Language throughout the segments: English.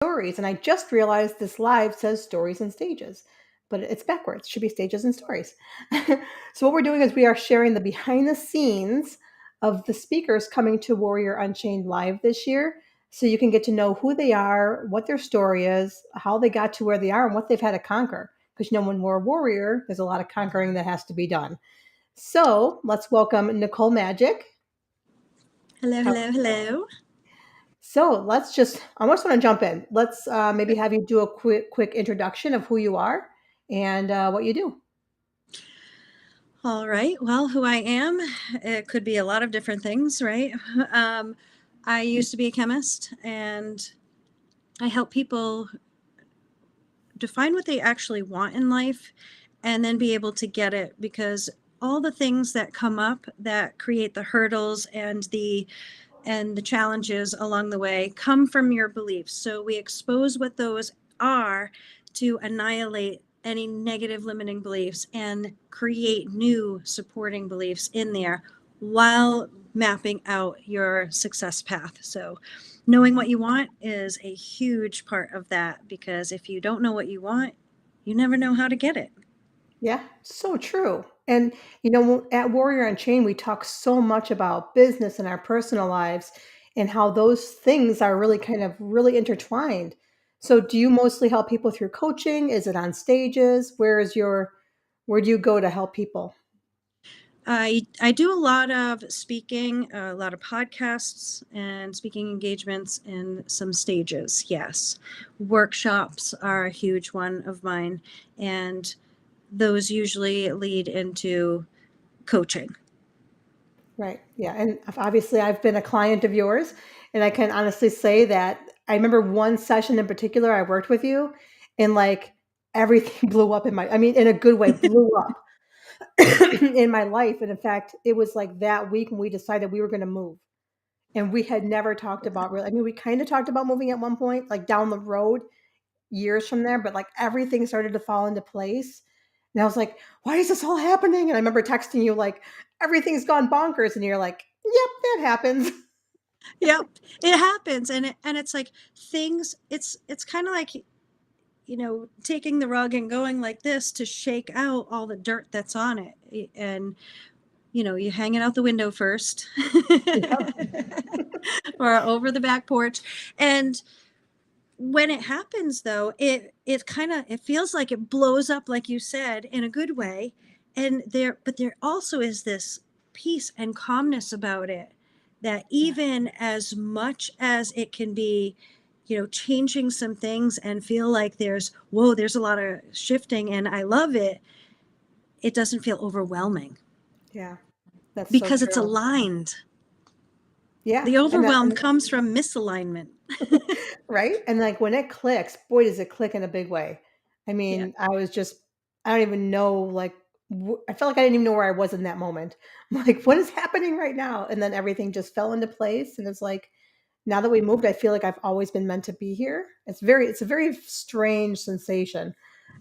stories. And I just realized this live says stories and stages, but it's backwards. It should be stages and stories. So what we're doing is we are sharing the behind the scenes of the speakers coming to Warrior Unchained live this year. So you can get to know who they are, what their story is, how they got to where they are, and what they've had to conquer. Because when we're a warrior, there's a lot of conquering that has to be done. So let's welcome Nicole Majik. Hello, How, hello, hello. So let's just, I almost want to jump in. Let's maybe have you do a quick introduction of who you are and what you do. All right. Well, who I am, it could be a lot of different things, right? Um, I used to be a chemist and I help people define what they actually want in life and then be able to get it because all the things that come up that create the hurdles and the challenges along the way come from your beliefs. So we expose what those are to annihilate any negative limiting beliefs and create new supporting beliefs in there while mapping out your success path. So knowing what you want is a huge part of that because if you don't know what you want, you never know how to get it. Yeah, so true. And, at Warrior Unchained, we talk so much about business and our personal lives and how those things are really kind of really intertwined. So do you mostly help people through coaching? Is it on stages? Where do you go to help people? I do a lot of speaking, a lot of podcasts and speaking engagements in some stages. Yes. Workshops are a huge one of mine, and those usually lead into coaching. Right. Yeah. And obviously, I've been a client of yours, and I can honestly say that I remember one session in particular I worked with you, and like everything blew up I mean, in a good way, blew up in my life. And in fact, it was like that week when we decided we were going to move. And we had never talked about really, I mean, we kind of talked about moving at one point, like down the road, years from there, but like everything started to fall into place. And I was like, why is this all happening? And I remember texting you like, everything's gone bonkers. And you're like, yep, that happens. Yep, it happens, and it's like things. It's kind of like taking the rug and going like this to shake out all the dirt that's on it, and you hang it out the window first Yep. or over the back porch. And when it happens though, it kind of it feels like it blows up like you said in a good way. And there also is this peace and calmness about it that Yeah. even as much as it can be changing some things and feel like there's a lot of shifting and I love it, it doesn't feel overwhelming Yeah. That's so because it's true. aligned. Yeah. The And that, overwhelm comes from misalignment. right. And like when it clicks, boy, does it click in a big way. I Yeah. mean, I don't even know, like, I felt like I didn't even know where I was in that moment. I'm like, what is happening right now? And then everything just fell into place. And it's like, now that we moved, I feel like I've always been meant to be here. It's a very strange sensation.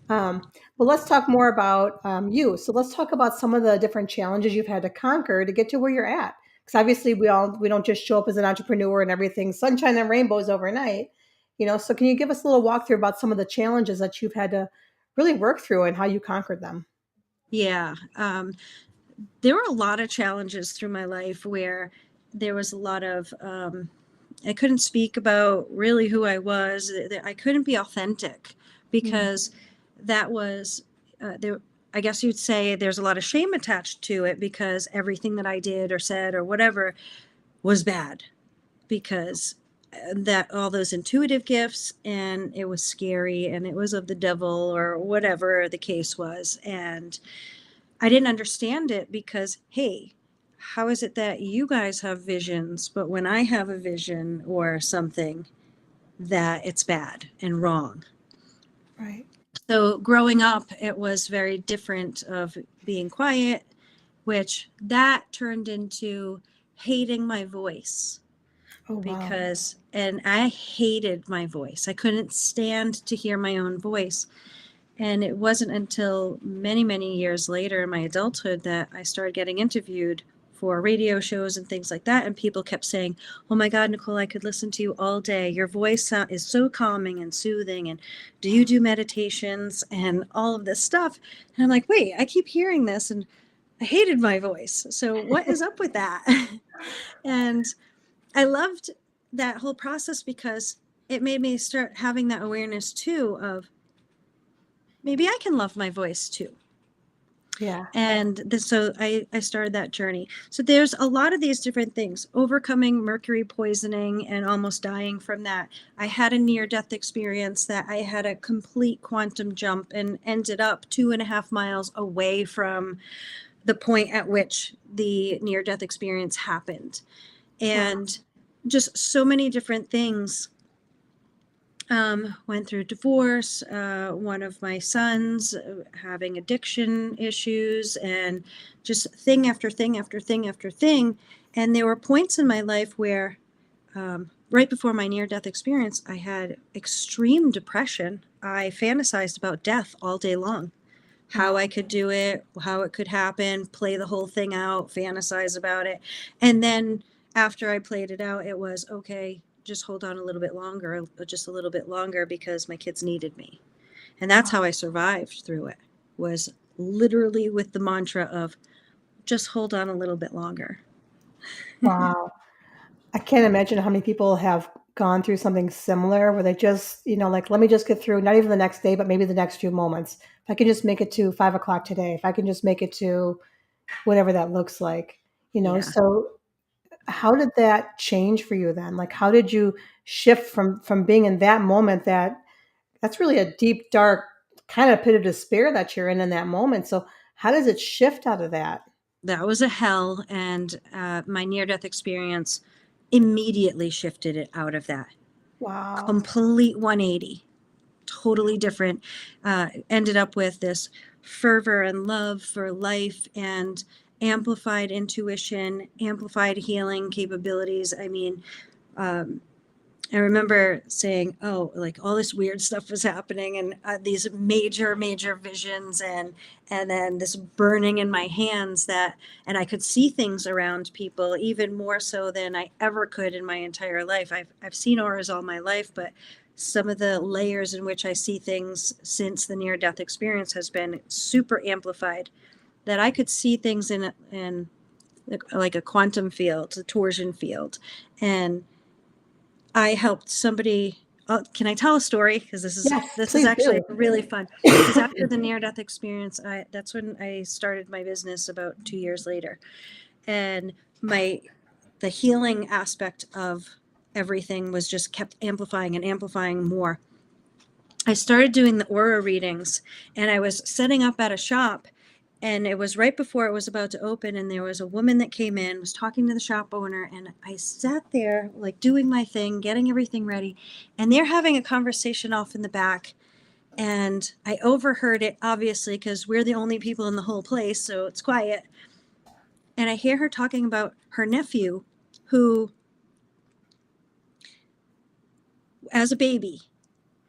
But let's talk more about you. So let's talk about some of the different challenges you've had to conquer to get to where you're at. Because obviously, we don't just show up as an entrepreneur and everything sunshine and rainbows overnight. So can you give us a little walkthrough about some of the challenges that you've had to really work through and how you conquered them? Yeah. There were a lot of challenges through my life where there was a lot of I couldn't speak about really who I was. I couldn't be authentic Mm, because that was there. I guess you'd say there's a lot of shame attached to it because everything that I did or said or whatever was bad because that all those intuitive gifts and it was scary and it was of the devil or whatever the case was. And I didn't understand it because, hey, how is it that you guys have visions, but when I have a vision or something, that it's bad and wrong? right. So growing up, it was very different of being quiet, which that turned into hating my voice Oh wow. and I hated my voice. I couldn't stand to hear my own voice. And it wasn't until many, many years later in my adulthood that I started getting interviewed for radio shows and things like that. And people kept saying, "Oh my God, Nicole, I could listen to you all day. Your voice is so calming and soothing. And do you do meditations and all of this stuff?" And I'm like, wait, I keep hearing this and I hated my voice. So what is up with that? And I loved that whole process because it made me start having that awareness too of maybe I can love my voice too. Yeah. And so I started that journey. So there's a lot of these different things: overcoming mercury poisoning and almost dying from that. I had a near death experience that I had a complete quantum jump and ended up 2.5 miles away from the point at which the near death experience happened. Wow. And just so many different things. Went through divorce, one of my sons having addiction issues, and just thing after thing after thing after thing. And there were points in my life where, right before my near death experience, I had extreme depression. I fantasized about death all day long, how Wow. I could do it, how it could happen, play the whole thing out, fantasize about it. And then after I played it out, it was okay, just hold on a little bit longer, just a little bit longer because my kids needed me. And that's how I survived through it, was literally with the mantra of just hold on a little bit longer. Wow. I can't imagine how many people have gone through something similar where they just, like, let me just get through, not even the next day, but maybe the next few moments. If I can just make it to 5 o'clock today, if I can just make it to whatever that looks like, Yeah. so how did that change for you then? Like, how did you shift from being in that moment that's really a deep, dark kind of pit of despair that you're in that moment. So how does it shift out of that? That was a hell. And my near death experience immediately shifted it out of that. Wow. Complete 180. Totally different. Ended up with this fervor and love for life and amplified intuition, amplified healing capabilities. I mean, um, I remember saying, "Oh, like all this weird stuff was happening, and these major, major visions, and then this burning in my hands and I could see things around people even more so than I ever could in my entire life. I've seen auras all my life, but some of the layers in which I see things since the near death experience has been super amplified. That I could see things in like a quantum field, a torsion field, and I helped somebody. Can I tell a story? Because Yes, this is please actually do. really fun. Because after the near death experience, that's when I started my business about 2 years later, and my the healing aspect of everything was just kept amplifying and amplifying more. I started doing the aura readings, and I was setting up at a shop, and it was right before it was about to open, and there was a woman that came in, was talking to the shop owner, and I sat there like doing my thing, getting everything ready, and they're having a conversation off in the back, and I overheard it, obviously, because we're the only people in the whole place, so it's quiet. And I hear her talking about her nephew who, as a baby,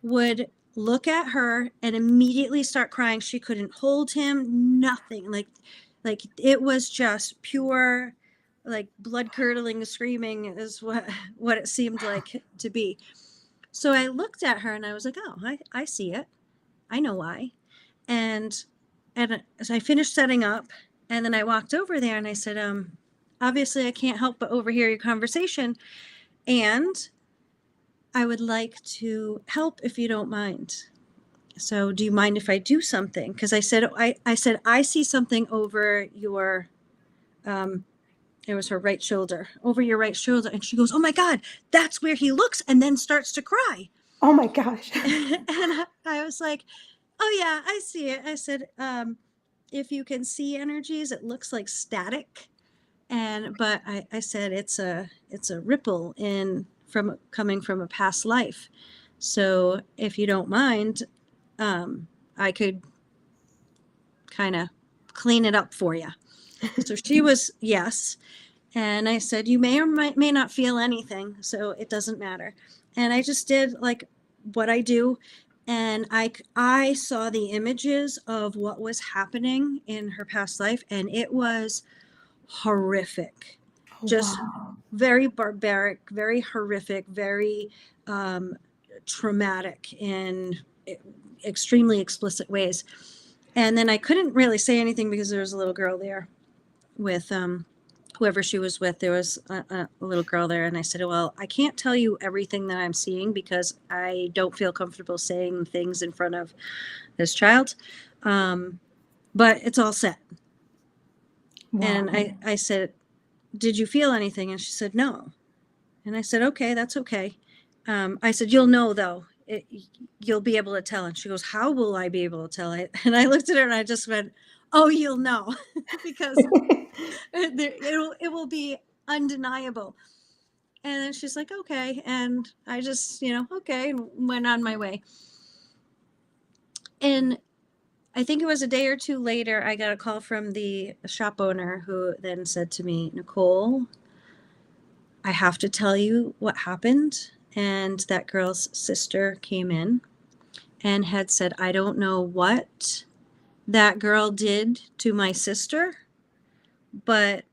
would look at her and immediately start crying. She couldn't hold him, nothing. Like it was just pure, like blood curdling screaming is what it seemed like to be. So I looked at her and I was like, "Oh, I see it. I know why." And as I finished setting up, and then I walked over there and I said, obviously I can't help but overhear your conversation, and I would like to help if you don't mind. So do you mind if I do something? Because I said, I see something over your, um, it was her right shoulder, over your right shoulder. And she goes, "Oh my God, that's where he looks," and then starts to cry. Oh my gosh. And I was like, "Oh yeah, I see it." I said, "If you can see energies, it looks like static." But I said, it's a ripple in from coming from a past life. So if you don't mind, I could kind of clean it up for you. So she was yes. And I said, "You may or may not feel anything, so it doesn't matter." And I just did like what I do. And I saw the images of what was happening in her past life. And it was horrific, Oh, just wow. very barbaric, very horrific, very um, traumatic in extremely explicit ways. And then I couldn't really say anything because there was a little girl there with whoever she was with. There was a little girl there, and I said, "Well, I can't tell you everything that I'm seeing because I don't feel comfortable saying things in front of this child, um, but it's all set." And Wow. I said, "Did you feel anything?" And she said, "No." And I said, "Okay, that's okay." I said, "You'll know though. You'll be able to tell." And she goes, "How will I be able to tell it?" And I looked at her and I just went, "Oh, you'll know," because it will be undeniable. And then she's like, "Okay." And I just, okay, and went on my way. And I think it was a day or two later, I got a call from the shop owner who then said to me, "Nicole, I have to tell you what happened." And that girl's sister came in and had said, "I don't know what that girl did to my sister, but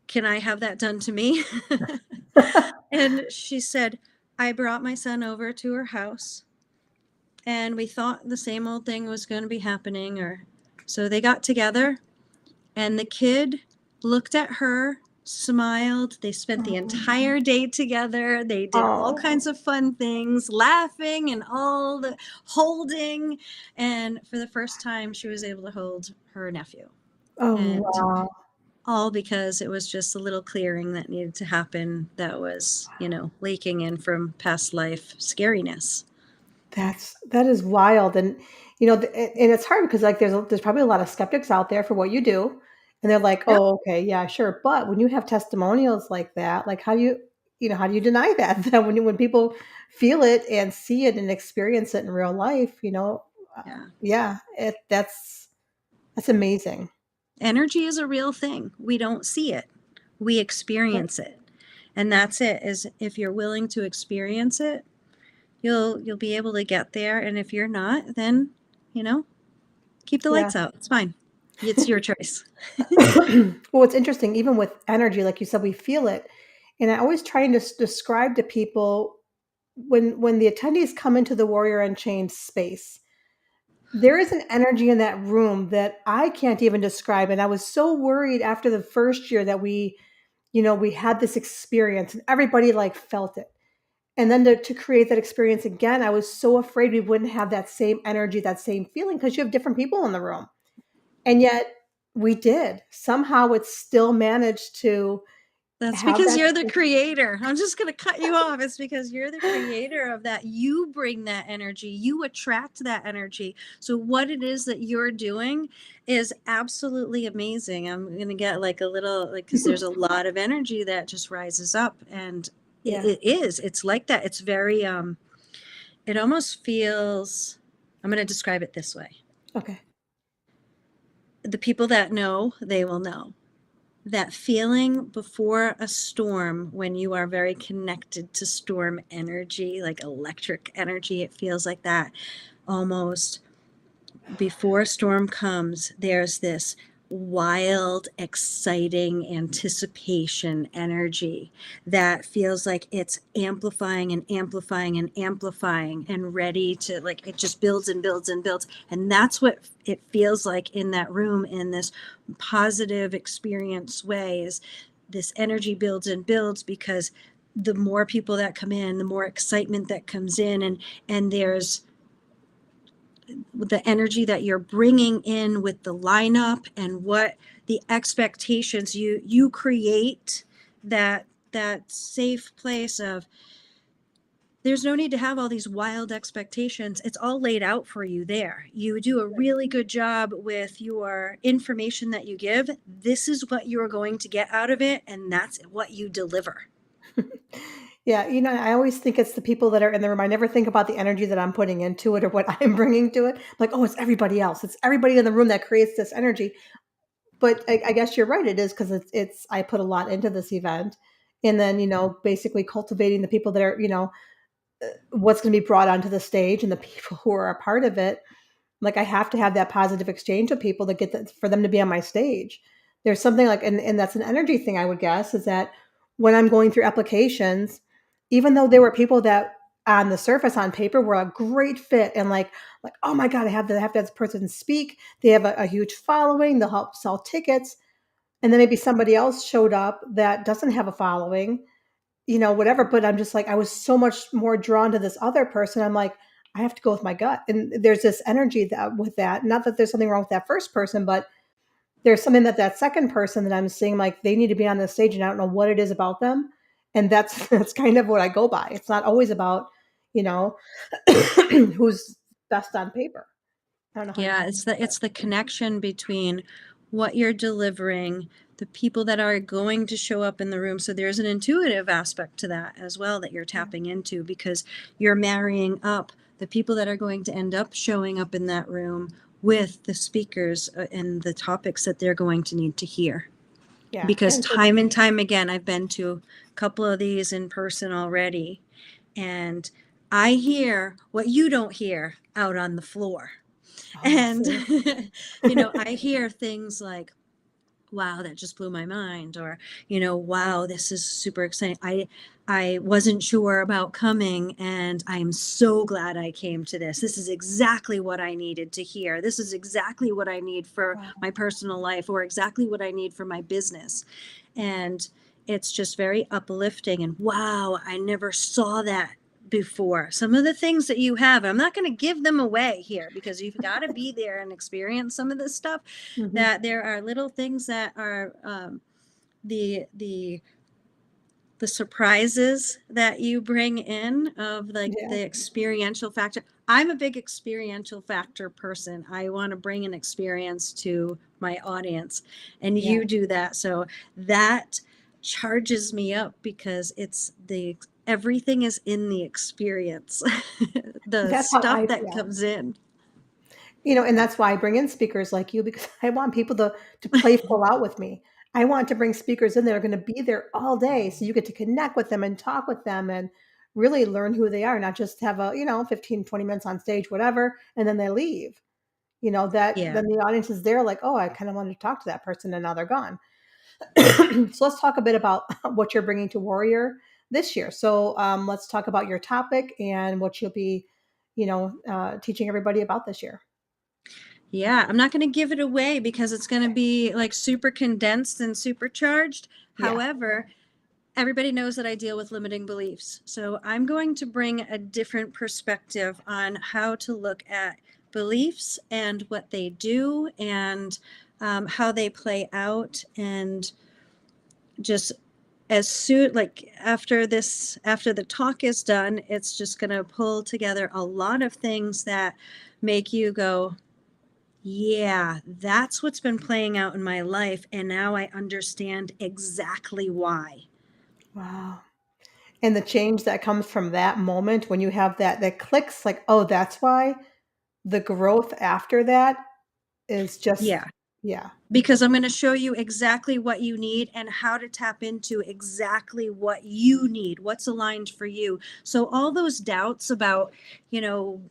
can I have that done to me?" And she said, "I brought my son over to her house and we thought the same old thing was going to be happening." Or so they got together, and the kid looked at her, smiled. They spent the entire day together. They did all Oh, kinds of fun things, laughing and all the holding. And for the first time, she was able to hold her nephew. oh, And wow. all because it was just a little clearing that needed to happen that was, leaking in from past life scariness. That is wild, and and it's hard because like there's probably a lot of skeptics out there for what you do, and they're like, Yep. oh, okay, yeah, sure. But when you have testimonials like that, like how do you deny that? That when people feel it and see it and experience it in real life, Yeah. yeah, that's amazing. Energy is a real thing. We don't see it. We Right. experience it. And that's it. Is if you're willing to experience it, you'll be able to get there. And if you're not, then, you know, keep the Yeah. lights out. It's fine. It's your choice. Well, it's interesting, even with energy, like you said, we feel it. And I always try and just describe to people when the attendees come into the Warrior Unchained space, there is an energy in that room that I can't even describe. And I was so worried after the first year that we had this experience and everybody like felt it. And then to create that experience again, I was so afraid we wouldn't have that same energy, that same feeling, because you have different people in the room. And yet we did. Somehow it still managed to That's have because that. you're the creator. I'm just going to cut you off. It's because you're the creator of that. You bring that energy, you attract that energy. So, what it is that you're doing is absolutely amazing. I'm going to get like a little, like, because there's a lot of energy that just rises up. And Yeah. it's like that. It's very, it almost feels, I'm going to describe it this way: Okay. the people that know, they will know that feeling before a storm when you are very connected to storm energy, like electric energy. It feels like that almost before a storm comes. There's this wild, exciting anticipation energy that feels like it's amplifying and amplifying and amplifying and ready to, like, it just builds and builds and builds. And that's what it feels like in that room, in this positive experience way. Is this energy builds and builds because the more people that come in, the more excitement that comes in, and there's the energy that you're bringing in with the lineup and what the expectations you create, that safe place of, there's no need to have all these wild expectations. It's all laid out for you there. You do a really good job with your information that you give. This is what you're going to get out of it, and that's what you deliver. Yeah, I always think it's the people that are in the room. I never think about the energy that I'm putting into it or what I'm bringing to it. Like, oh, it's everybody else. It's everybody in the room that creates this energy. But I guess you're right. It is because it's I put a lot into this event, and then basically cultivating the people that are what's going to be brought onto the stage and the people who are a part of it. Like I have to have that positive exchange with people to get that for them to be on my stage. there's something like, and that's an energy thing, I would guess, is that when I'm going through applications, even though there were people that on the surface on paper were a great fit and like, oh my God, I have to have this person speak. They have a huge following, they'll help sell tickets. And then maybe somebody else showed up that doesn't have a following, whatever. But I'm just like, I was so much more drawn to this other person. I'm like, I have to go with my gut. And there's this energy that with that, not that there's something wrong with that first person, but there's something that second person that I'm seeing, like they need to be on the stage and I don't know what it is about them. And that's, that's kind of what I go by. It's not always about, you know, who's best on paper. I don't know how you Yeah, feel about it's the connection between what you're delivering, the people that are going to show up in the room. So there's an intuitive aspect to that as well that you're that. tapping into, because you're marrying up the people that are going to end up showing up in that room with the speakers and the topics that they're going to need to hear. Yeah. Because And time and time again, I've been to a couple of these in person already, and I hear what you don't hear out on the floor. oh, And, see. I hear things like, wow, that just blew my mind, or, wow, this is super exciting. I wasn't sure about coming, and I'm so glad I came to this. This is exactly what I needed to hear. This is exactly what I need for Wow. my personal life, or exactly what I need for my business. And it's just very uplifting. And wow, I never saw that before. Some of the things that you have, I'm not going to give them away here because you've got to be there and experience some of this stuff. Hmm. That there are little things that are the the surprises that you bring in, of like Yeah. the experiential factor. I'm a big experiential factor person. I want to bring an experience to my audience, and Yeah. you do that. So that charges me up, because it's the everything is in the experience. The That's how stuff I that feel. comes in. And that's why I bring in speakers like you because I want people to play full out with me. I want to bring speakers in that are going to be there all day, so you get to connect with them and talk with them and really learn who they are, not just have 15, 20 minutes on stage, whatever, and then they leave. That Yeah. then the audience is there like, oh, I kind of wanted to talk to that person, and now they're gone. So let's talk a bit about what you're bringing to Warrior this year. So let's talk about your topic and what you'll be, teaching everybody about this year. Yeah, I'm not going to give it away because it's going to be like super condensed and supercharged. Yeah. However, everybody knows that I deal with limiting beliefs. So I'm going to bring a different perspective on how to look at beliefs and what they do, and how they play out. And just as soon, like after the talk is done, it's just going to pull together a lot of things that make you go, yeah, that's what's been playing out in my life. And now I understand exactly why. Wow. And the change that comes from that moment when you have that clicks like, oh, that's why the growth after that is just, Yeah, yeah. because I'm going to show you exactly what you need and how to tap into exactly what you need, what's aligned for you. So, all those doubts about, you know,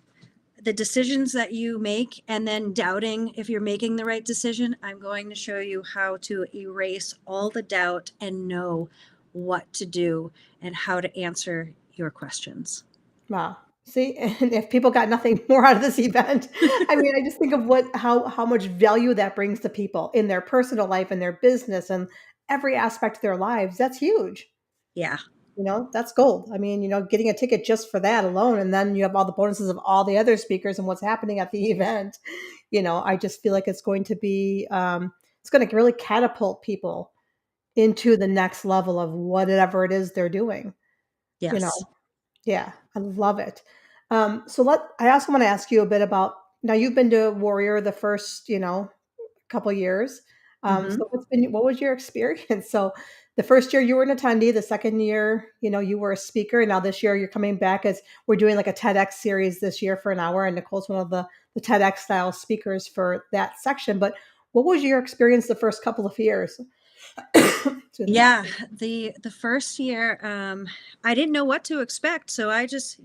the decisions that you make, and then doubting if you're making the right decision, I'm going to show you how to erase all the doubt and know what to do and how to answer your questions. Wow. See, and if people got nothing more out of this event, I mean, I just think of how much value that brings to people in their personal life and their business and every aspect of their lives. That's huge. Yeah. That's gold. I mean, getting a ticket just for that alone, and then you have all the bonuses of all the other speakers and what's happening at the event. I just feel like it's going to be, it's going to really catapult people into the next level of whatever it is they're doing. You know, Yes. yeah, I love it. I also want to ask you a bit about now. You've been to Warrior the first, couple years. Hmm. What was your experience? So the first year you were an attendee, the second year, you were a speaker, and now this year you're coming back as we're doing like a TEDx series this year for an hour, and Nicole's one of the TEDx style speakers for that section. But what was your experience the first couple of years? Excuse me. Yeah, the first year, I didn't know what to expect, so I just,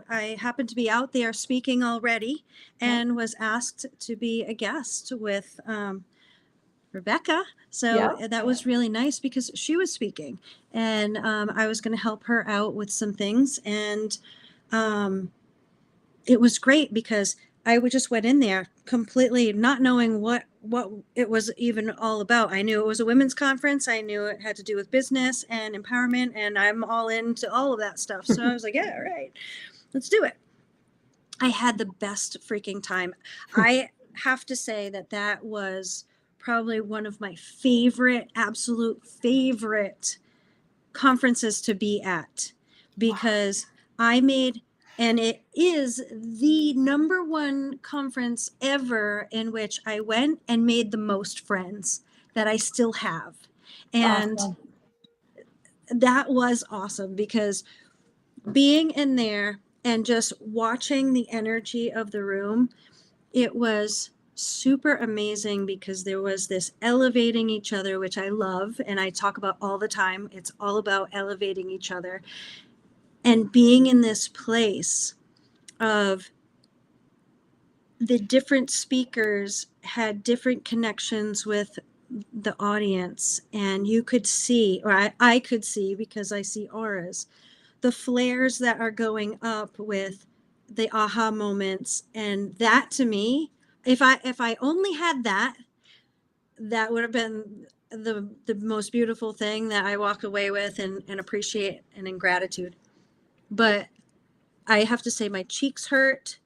I happened to be out there speaking already, Yep. and was asked to be a guest with Rebecca. So Yeah. that was really nice because she was speaking, and I was going to help her out with some things. And um, it was great because I would just went in there completely not knowing what it was even all about. I knew it was a women's conference. I knew it had to do with business and empowerment, and I'm all into all of that stuff. So I was like, yeah, all right, let's do it. I had the best freaking time. I have to say that that was probably one of my favorite, absolute favorite conferences to be at Wow. because I made, and it is the number one conference ever in which I went and made the most friends that I still have. And Awesome. that was awesome because being in there and just watching the energy of the room, it was super amazing because there was this elevating each other, which I love and I talk about all the time. It's all about elevating each other and being in this place of the different speakers had different connections with the audience, and you could see, or I could see because I see auras, the flares that are going up with the aha moments. And that to me, if I only had that, that would have been the most beautiful thing that I walk away with and appreciate and in gratitude. But I have to say my cheeks hurt.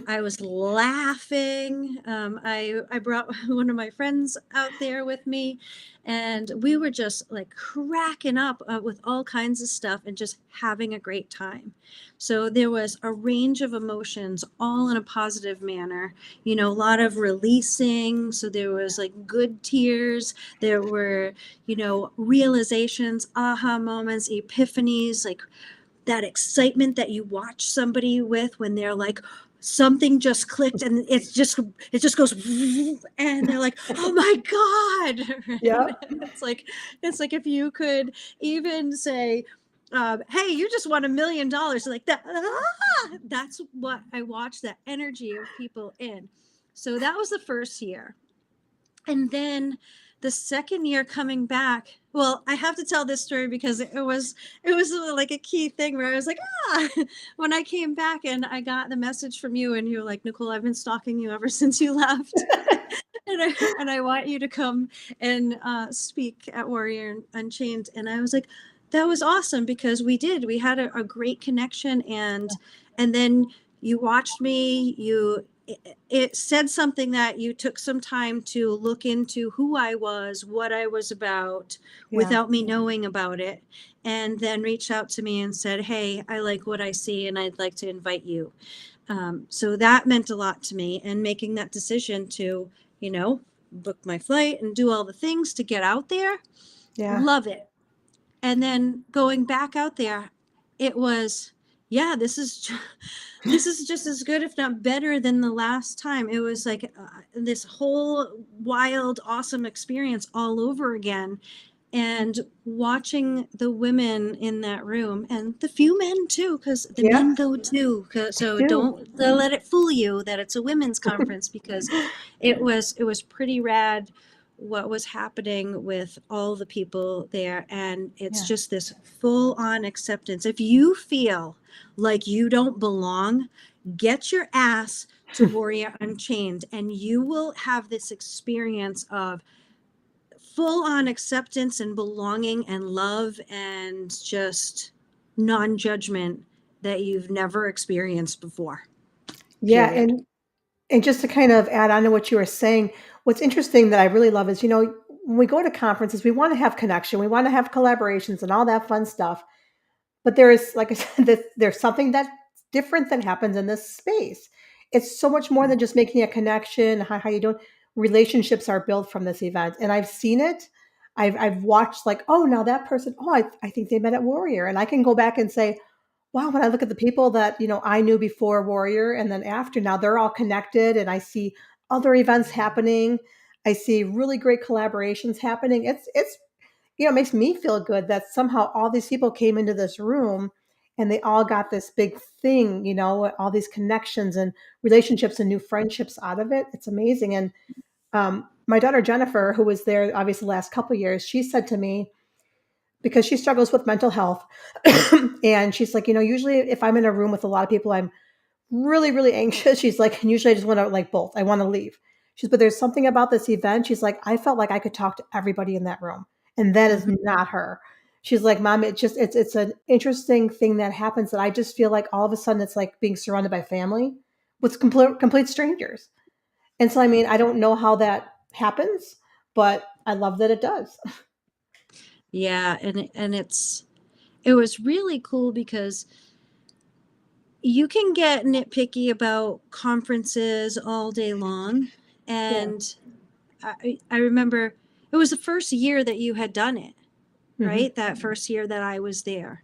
I was laughing. I brought one of my friends out there with me, and we were just like cracking up with all kinds of stuff and just having a great time. So there was a range of emotions, all in a positive manner. You know, a lot of releasing. So there was like good tears. There were, realizations, aha moments, epiphanies, like that excitement that you watch somebody with when they're like something just clicked and it just goes and they're like, oh my god. Yeah. Right? It's like if you could even say, hey, you just won $1 million, like that. That's what I watched, that energy of people in. So that was the first year. And then the second year coming back, well, I have to tell this story because it was like a key thing where I was like, when I came back and I got the message from you and you were like, Nicole, I've been stalking you ever since you left. And I want you to come and speak at Warrior Unchained. And I was like, that was awesome because we had a great connection. And then you watched me, it said something that you took some time to look into who I was, what I was about, Yeah. without me knowing about it, and then reached out to me and said, hey, I like what I see and I'd like to invite you. So that meant a lot to me, and making that decision to, book my flight and do all the things to get out there. Yeah. Love it. And then going back out there, it was, yeah, this is just as good, if not better, than the last time. It was like this whole wild, awesome experience all over again. And watching the women in that room and the few men too, because the Yeah. men go too. I So do. don't let it fool you that it's a women's conference, because it was pretty rad what was happening with all the people there. And it's Yeah. just this full on acceptance. If you feel like you don't belong, get your ass to Warrior Unchained, and you will have this experience of full on acceptance and belonging and love and just non judgment that you've never experienced before. Yeah. Period. And just to kind of add on to what you were saying, what's interesting that I really love is, when we go to conferences, we want to have connection, we want to have collaborations and all that fun stuff. But there is, like I said, there's something that's different that happens in this space. It's so much more than just making a connection. How you doing? Relationships are built from this event, and I've seen it. I've watched, like, oh, now that person. Oh, I think they met at Warrior, and I can go back and say, wow. When I look at the people that I knew before Warrior, and then after, now they're all connected, and I see other events happening. I see really great collaborations happening. It's it makes me feel good that somehow all these people came into this room and they all got this big thing, all these connections and relationships and new friendships out of it. It's amazing. And my daughter Jennifer, who was there obviously the last couple of years, she said to me, because she struggles with mental health, and she's like, usually if I'm in a room with a lot of people, I'm really, really anxious. She's like, and usually I just want to like both. I want to leave. But there's something about this event. She's like, I felt like I could talk to everybody in that room. And that is Mhm. not her. She's like, Mom, it's an interesting thing that happens that I just feel like all of a sudden it's like being surrounded by family with complete strangers. And so, I mean, I don't know how that happens, but I love that it does. Yeah, and it was really cool because you can get nitpicky about conferences all day long. Yeah. And I remember it was the first year that you had done it, Hmm. right? That first year that I was there.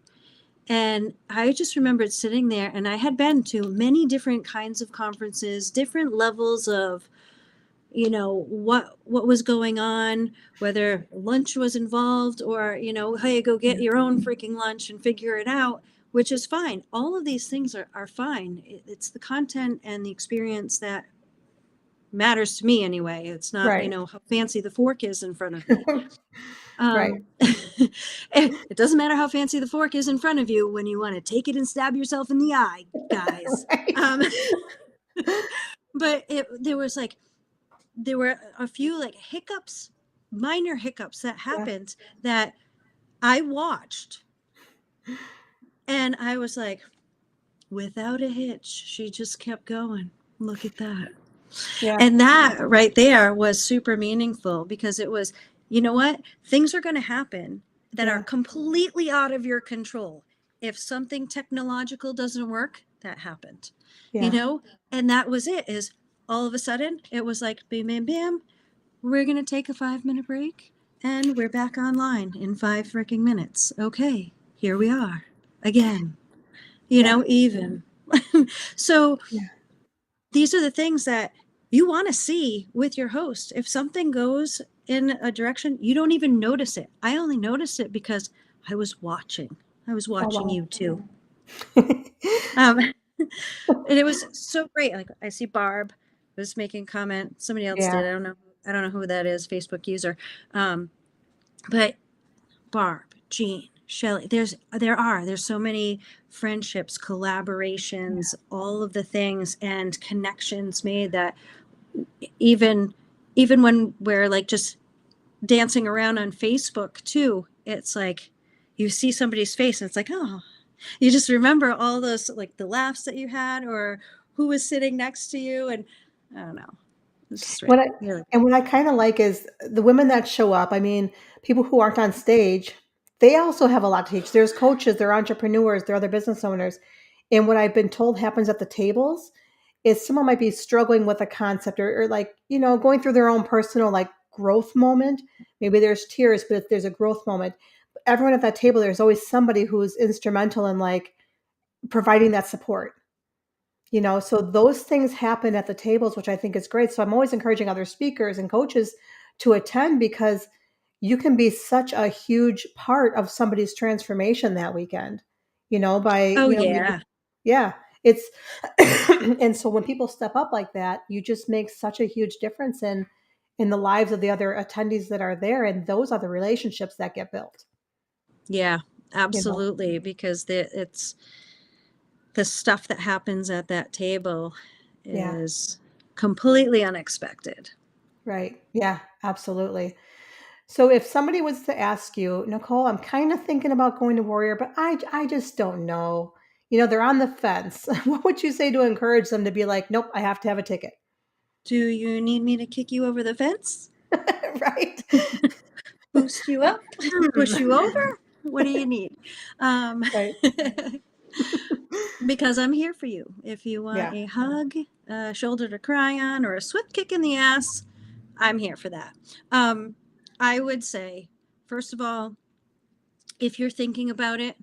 And I just remembered sitting there, and I had been to many different kinds of conferences, different levels of, what was going on, whether lunch was involved or, hey, go get Yeah. your own freaking lunch and figure it out, which is fine. All of these things are fine. It's the content and the experience that matters to me anyway. It's not, Right. how fancy the fork is in front of me. Right. It doesn't matter how fancy the fork is in front of you when you want to take it and stab yourself in the eye, guys. Right. Um, but there were a few like hiccups, minor hiccups that Yeah. happened that I watched, and I was like, without a hitch, she just kept going. Look at that. Yeah. And that right there was super meaningful because it was, you know what? Things are going to happen that are Yeah. completely out of your control. If something technological doesn't work, that happened, you Yeah. know? And that was it, is all of a sudden it was like, bam, bam, bam, we're going to take a 5-minute break and we're back online in 5 freaking minutes. Okay, here we are again, Yeah. even. So Yeah. these are the things that you want to see with your host. If something goes in a direction, you don't even notice it. I only noticed it because I was watching. I was Oh, watching wow. you too. And it was so great. Like I see Barb was making a comment. Somebody else Yeah. did. I don't know. I don't know who that is. Facebook user. Um, but Barb, Jean, Shelly, there's so many friendships, Yeah. collaborations, all of the things and connections made that even even when we're like just dancing around on Facebook too, it's like you see somebody's face and it's like, oh, you just remember all those, like the laughs that you had or who was sitting next to you. And I don't know, it's just What I really and what I kinda like is the women that show up, I mean, people who aren't on stage, they also have a lot to teach. There's coaches, there are entrepreneurs, there are other business owners, and what I've been told happens at the tables is someone might be struggling with a concept or like, going through their own personal, like, growth moment. Maybe there's tears, but if there's a growth moment, everyone at that table, there's always somebody who's instrumental in, like, providing that support. So those things happen at the tables, which I think is great. So I'm always encouraging other speakers and coaches to attend because you can be such a huge part of somebody's transformation that weekend, by, oh maybe, yeah, yeah, it's, and so when people step up like that, you just make such a huge difference in the lives of the other attendees that are there. And those are the relationships that get built, yeah, you know? absolutely, because it's the stuff that happens at that table Yeah. is completely unexpected. Right. Yeah, absolutely. So if somebody was to ask you, Nicole, I'm kind of thinking about going to Warrior, but I just don't know. They're on the fence. What would you say to encourage them to be like, nope, I have to have a ticket? Do you need me to kick you over the fence? Right. Boost you up? Push you over? What do you need? Um, Right. because I'm here for you. If you want Yeah. a hug, a shoulder to cry on, or a swift kick in the ass, I'm here for that. Um, I would say, first of all, if you're thinking about it,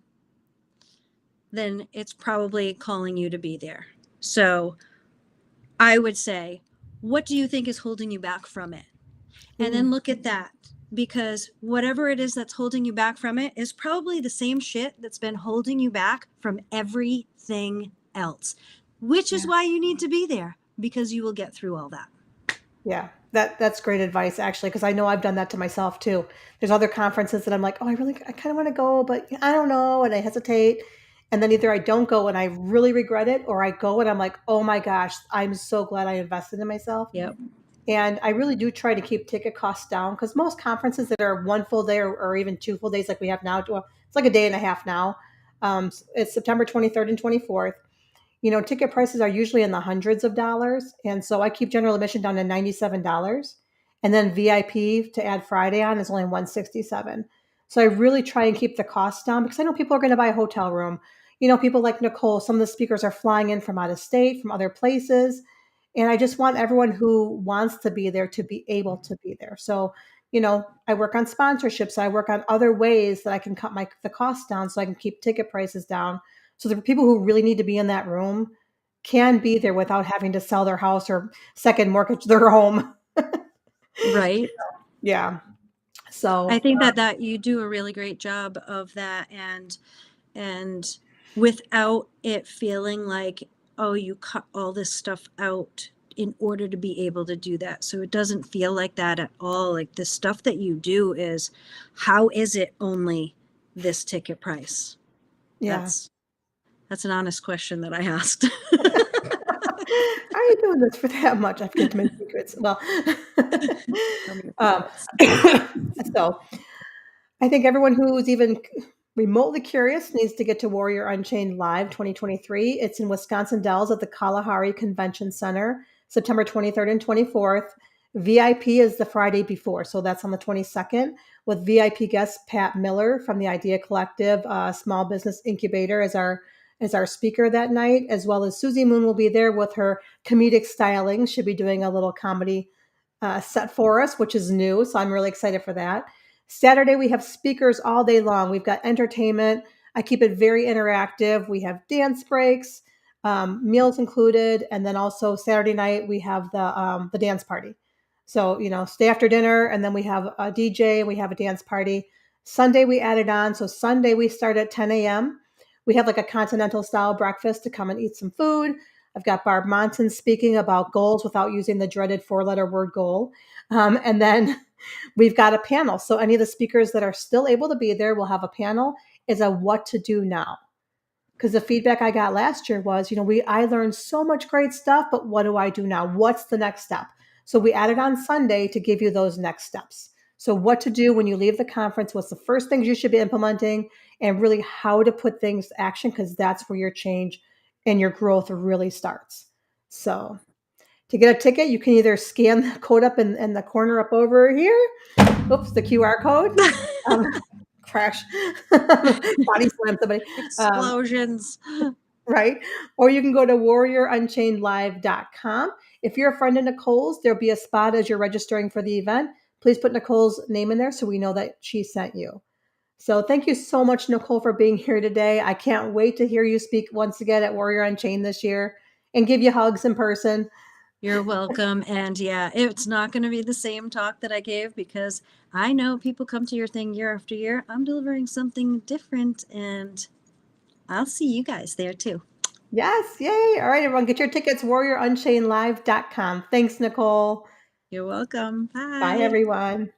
then it's probably calling you to be there. So I would say, what do you think is holding you back from it? And Ooh, then look at that, because whatever it is that's holding you back from it is probably the same shit that's been holding you back from everything else, which is yeah. why you need to be there, because you will get through all that. Yeah, that's great advice actually, because I know I've done that to myself too. There's other conferences that I'm like, oh, I kind of want to go, but I don't know, and I hesitate, and then either I don't go and I really regret it, or I go and I'm like, oh my gosh, I'm so glad I invested in myself. Yep. And I really do try to keep ticket costs down because most conferences that are one full day or even two full days like we have now, well, it's like a day and a half now. It's September 23rd and 24th. Ticket prices are usually in the hundreds of dollars. And so I keep general admission down to $97. And then VIP to add Friday on is only 167. So I really try and keep the costs down because I know people are going to buy a hotel room. People like Nicole, some of the speakers are flying in from out of state, from other places. And I just want everyone who wants to be there to be able to be there. So, I work on sponsorships. I work on other ways that I can cut the costs down so I can keep ticket prices down so the people who really need to be in that room can be there without having to sell their house or second mortgage their home. Right. Yeah. I So, think that you do a really great job of that, and without it feeling like, oh, you cut all this stuff out in order to be able to do that. So it doesn't feel like that at all. Like the stuff that you do is, how is it only this ticket price? yeah. That's an honest question that I asked. How are you doing this for that much? I've kept my secrets. Well, Tell me your um, secrets. so I think everyone who's even remotely curious needs to get to Warrior Unchained Live 2023. It's in Wisconsin Dells at the Kalahari Convention Center, September 23rd and 24th. VIP is the Friday before, so that's on the 22nd, with VIP guest Pat Miller from the Idea Collective, Small Business Incubator, as our speaker that night, as well as Susie Moon will be there with her comedic styling. She'll be doing a little comedy set for us, which is new. So I'm really excited for that. Saturday, we have speakers all day long. We've got entertainment. I keep it very interactive. We have dance breaks, meals included, and then also Saturday night we have the dance party. So stay after dinner, and then we have a DJ and we have a dance party. Sunday we added on. So Sunday we start at 10 a.m. We have like a continental style breakfast to come and eat some food. I've got Barb Monson speaking about goals without using the dreaded four-letter word goal. And then we've got a panel. So any of the speakers that are still able to be there will have a panel is a what to do now. Because the feedback I got last year was, I learned so much great stuff, but what do I do now? What's the next step? So we added on Sunday to give you those next steps. So what to do when you leave the conference, what's the first things you should be implementing, and really how to put things to action, because that's where your change and your growth really starts. So to get a ticket, you can either scan the code up in the corner up over here. Oops, the QR code. Um, crash. Body slam somebody. Um, Explosions. right? Or you can go to warriorunchainedlive.com. If you're a friend of Nicole's, there'll be a spot as you're registering for the event. Please put Nicole's name in there so we know that she sent you. So thank you so much, Nicole, for being here today. I can't wait to hear you speak once again at Warrior Unchained this year and give you hugs in person. You're welcome. And yeah, it's not going to be the same talk that I gave because I know people come to your thing year after year. I'm delivering something different, and I'll see you guys there too. Yes, yay. All right, everyone, get your tickets, warriorunchainedlive.com. Thanks, Nicole. You're welcome. Bye, Bye. everyone.